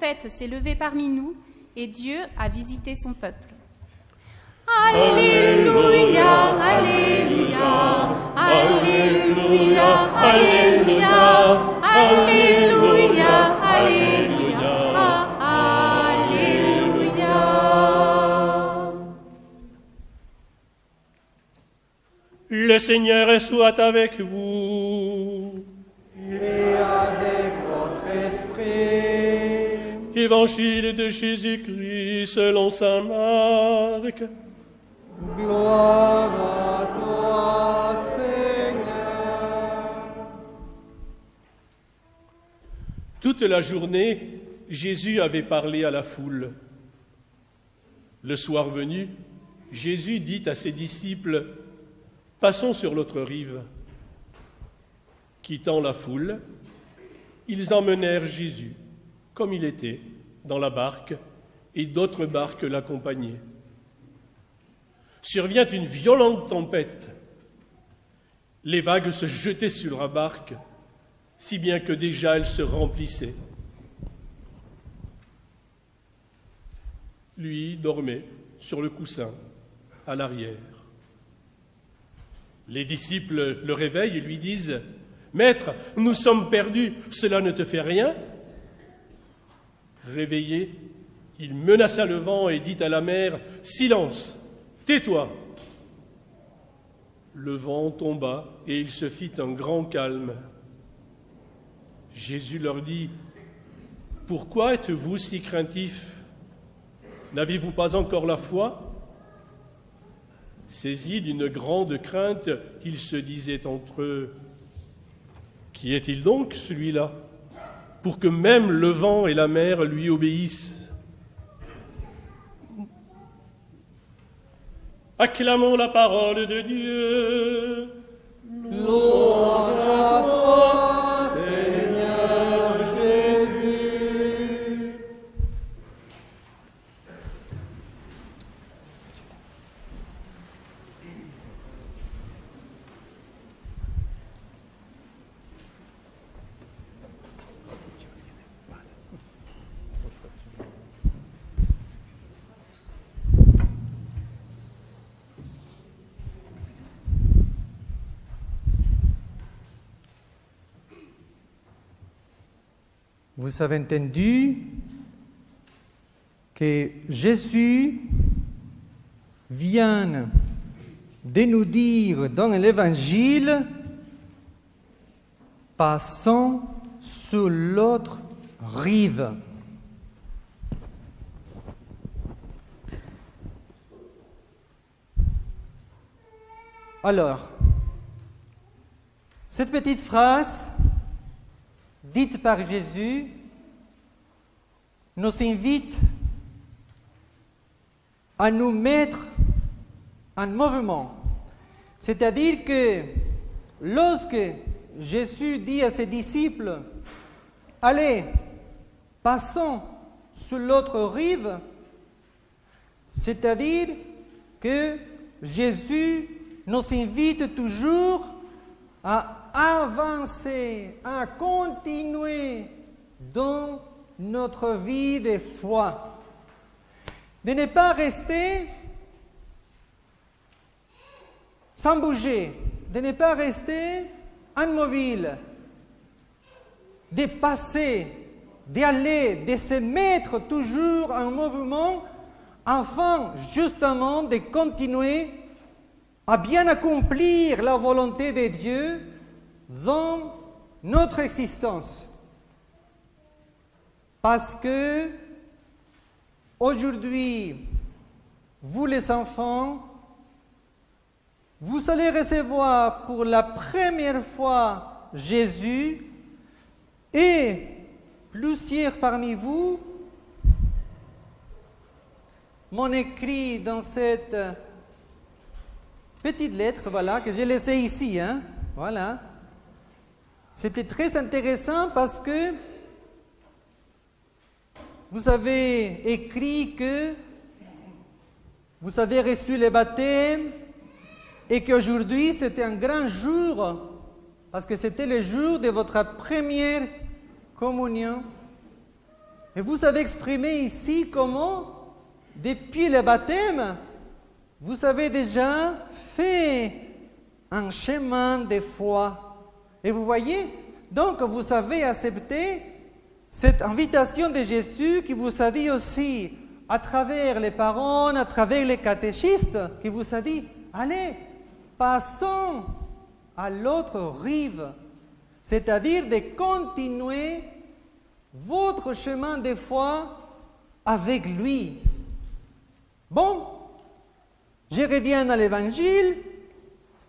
prophète s'est levé parmi nous et Dieu a visité son peuple. Alléluia, Alléluia, Alléluia, Alléluia, Alléluia, Alléluia, Alléluia. Le Seigneur soit avec vous. Et avec votre esprit. Évangile de Jésus-Christ selon saint Marc. Gloire à toi, Seigneur. Toute la journée, Jésus avait parlé à la foule. Le soir venu, Jésus dit à ses disciples, « Passons sur l'autre rive. » Quittant la foule, ils emmenèrent Jésus, comme il était, dans la barque, et d'autres barques l'accompagnaient. Survient une violente tempête. Les vagues se jetaient sur la barque, si bien que déjà elle se remplissait. Lui dormait sur le coussin, à l'arrière. Les disciples le réveillent et lui disent « Maître, nous sommes perdus, cela ne te fait rien ?» Réveillé, il menaça le vent et dit à la mer « Silence, tais-toi !» Le vent tomba et il se fit un grand calme. Jésus leur dit « Pourquoi êtes-vous si craintifs? N'avez-vous pas encore la foi ?» Saisis d'une grande crainte, ils se disaient entre eux « Qui est-il donc, celui-là, pour que même le vent et la mer lui obéissent ?» Acclamons la parole de Dieu. Louange à toi, Seigneur Jésus. Vous avez entendu que Jésus vient de nous dire dans l'Évangile « Passons sur l'autre rive ». Alors, cette petite phrase dite par Jésus nous invite à nous mettre en mouvement. C'est-à-dire que lorsque Jésus dit à ses disciples « Allez, passons sur l'autre rive », c'est-à-dire que Jésus nous invite toujours à avancer, à continuer dans notre vie de foi. De ne pas rester sans bouger, de ne pas rester immobile, de passer, d'aller, de se mettre toujours en mouvement afin justement de continuer à bien accomplir la volonté de Dieu dans notre existence. Parce que aujourd'hui, vous les enfants, vous allez recevoir pour la première fois Jésus et plusieurs parmi vous m'ont écrit dans cette petite lettre, voilà, que j'ai laissée ici, hein, voilà. C'était très intéressant parce que vous avez écrit que vous avez reçu le baptême et qu'aujourd'hui c'était un grand jour parce que c'était le jour de votre première communion. Et vous avez exprimé ici comment, depuis le baptême, vous avez déjà fait un chemin de foi. Et vous voyez, donc vous avez accepté cette invitation de Jésus qui vous a dit aussi, à travers les paroles, à travers les catéchistes, qui vous a dit, allez, passons à l'autre rive, c'est-à-dire de continuer votre chemin de foi avec lui. Bon, je reviens à l'Évangile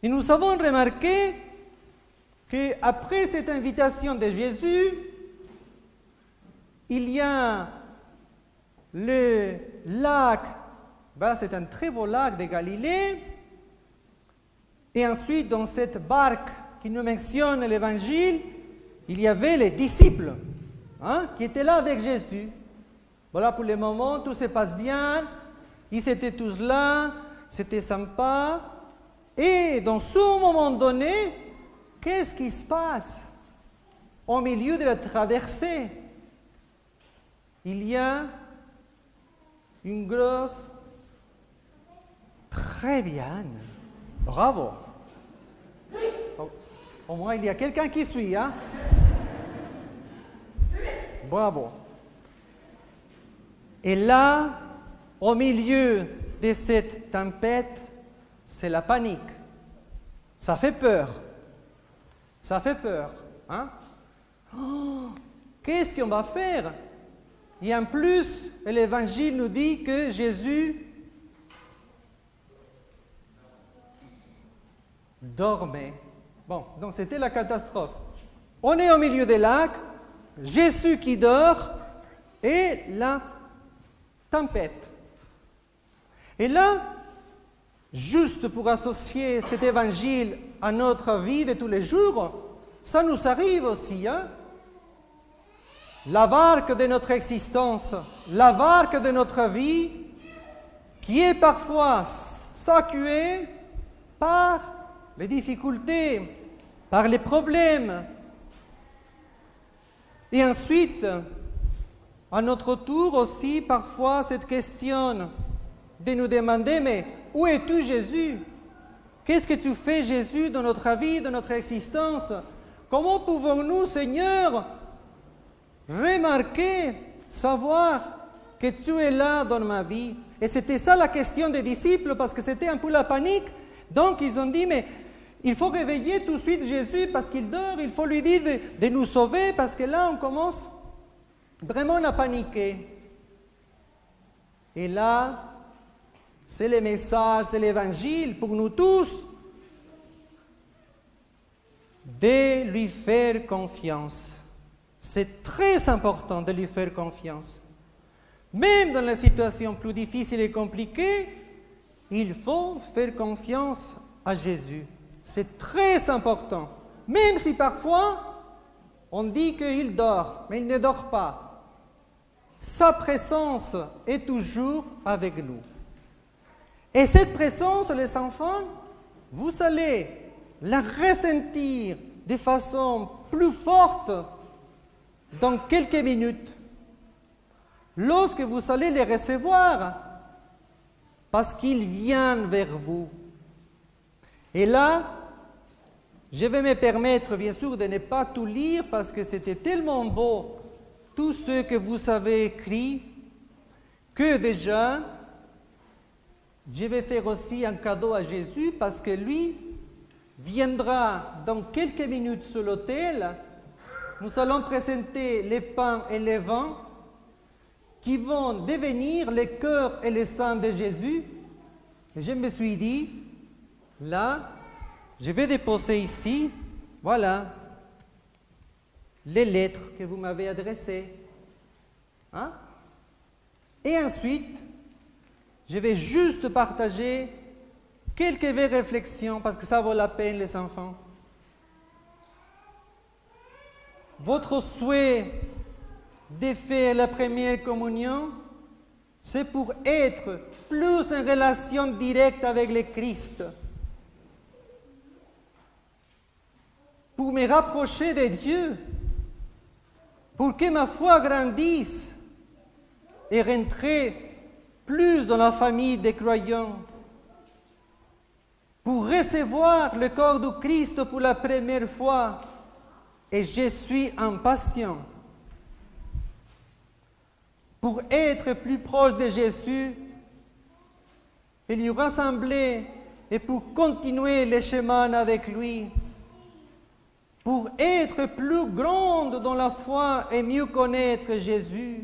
et nous avons remarqué qu'après cette invitation de Jésus, il y a le lac, voilà, c'est un très beau lac de Galilée, et ensuite dans cette barque qui nous mentionne l'Évangile, il y avait les disciples qui étaient là avec Jésus. Voilà, pour le moment, tout se passe bien, ils étaient tous là, c'était sympa, et dans ce moment donné, qu'est-ce qui se passe? Au milieu de la traversée, il y a une grosse... Très bien. Bravo. Au moins, il y a quelqu'un qui suit, hein? Bravo. Et là, au milieu de cette tempête, c'est la panique. Ça fait peur. Ça fait peur, hein? Oh, qu'est-ce qu'on va faire? Et en plus, l'Évangile nous dit que Jésus dormait. Bon, donc c'était la catastrophe. On est au milieu des lacs, Jésus qui dort et la tempête. Et là, juste pour associer cet évangile à notre vie de tous les jours, ça nous arrive aussi, hein? La barque de notre existence, la barque de notre vie, qui est parfois secouée par les difficultés, par les problèmes. Et ensuite, à notre tour aussi, parfois, cette question de nous demander, mais où es-tu, Jésus? Qu'est-ce que tu fais, Jésus, dans notre vie, dans notre existence? Comment pouvons-nous, Seigneur, remarquer, savoir que tu es là dans ma vie? Et c'était ça la question des disciples, parce que c'était un peu la panique. Donc, ils ont dit, mais il faut réveiller tout de suite Jésus parce qu'il dort, il faut lui dire de nous sauver, parce que là, on commence vraiment à paniquer. Et là, c'est le message de l'Évangile pour nous tous, de lui faire confiance. C'est très important de lui faire confiance. Même dans les situations plus difficiles et compliquées, il faut faire confiance à Jésus. C'est très important. Même si parfois, on dit qu'il dort, mais il ne dort pas. Sa présence est toujours avec nous. Et cette présence, les enfants, vous allez la ressentir de façon plus forte dans quelques minutes, lorsque vous allez les recevoir, parce qu'ils viennent vers vous. Et là, je vais me permettre, bien sûr, de ne pas tout lire, parce que c'était tellement beau, tout ce que vous avez écrit, que déjà, je vais faire aussi un cadeau à Jésus, parce que lui viendra dans quelques minutes sur l'autel. Nous allons présenter les pains et les vins qui vont devenir le cœur et le sang de Jésus. Et je me suis dit, là, je vais déposer ici, voilà, les lettres que vous m'avez adressées. Hein? Et ensuite, je vais juste partager quelques vraies réflexions, parce que ça vaut la peine, les enfants. Votre souhait de faire la première communion, c'est pour être plus en relation directe avec le Christ, pour me rapprocher de Dieu, pour que ma foi grandisse et rentrer plus dans la famille des croyants, pour recevoir le corps du Christ pour la première fois. Et je suis impatient pour être plus proche de Jésus et lui rassembler et pour continuer le chemin avec lui, pour être plus grande dans la foi et mieux connaître Jésus,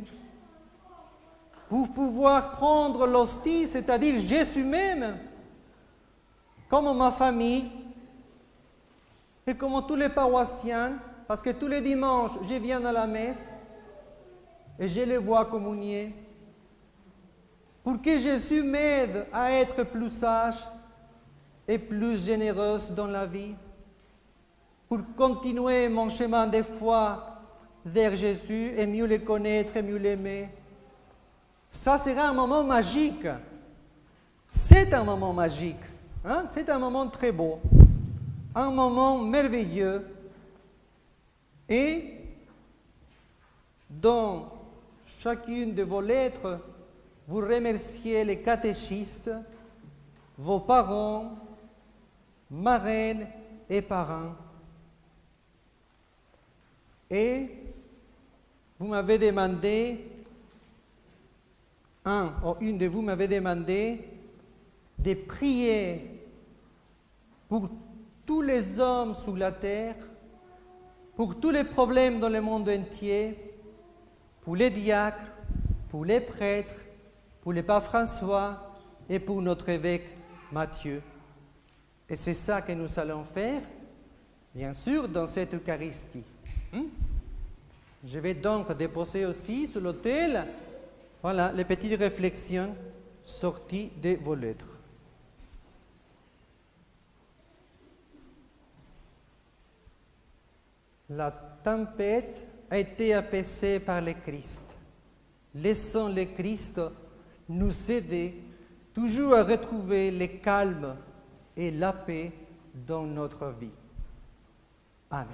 pour pouvoir prendre l'hostie, c'est-à-dire Jésus même, comme ma famille et comme tous les paroissiens, parce que tous les dimanches, je viens à la messe et je les vois communier, pour que Jésus m'aide à être plus sage et plus généreuse dans la vie, pour continuer mon chemin de foi vers Jésus et mieux le connaître et mieux l'aimer. Ça sera un moment magique. C'est un moment magique. Hein? C'est un moment très beau, un moment merveilleux. Et dans chacune de vos lettres, vous remerciez les catéchistes, vos parents, marraines et parents. Et vous m'avez demandé, une de vous m'avait demandé de prier pour tous les hommes sur la terre, pour tous les problèmes dans le monde entier, pour les diacres, pour les prêtres, pour le pape François et pour notre évêque Matthieu. Et c'est ça que nous allons faire, bien sûr, dans cette Eucharistie. Je vais donc déposer aussi sur l'autel, voilà, les petites réflexions sorties de vos lettres. La tempête a été apaisée par le Christ. Laissons le Christ nous aider toujours à retrouver le calme et la paix dans notre vie. Amen.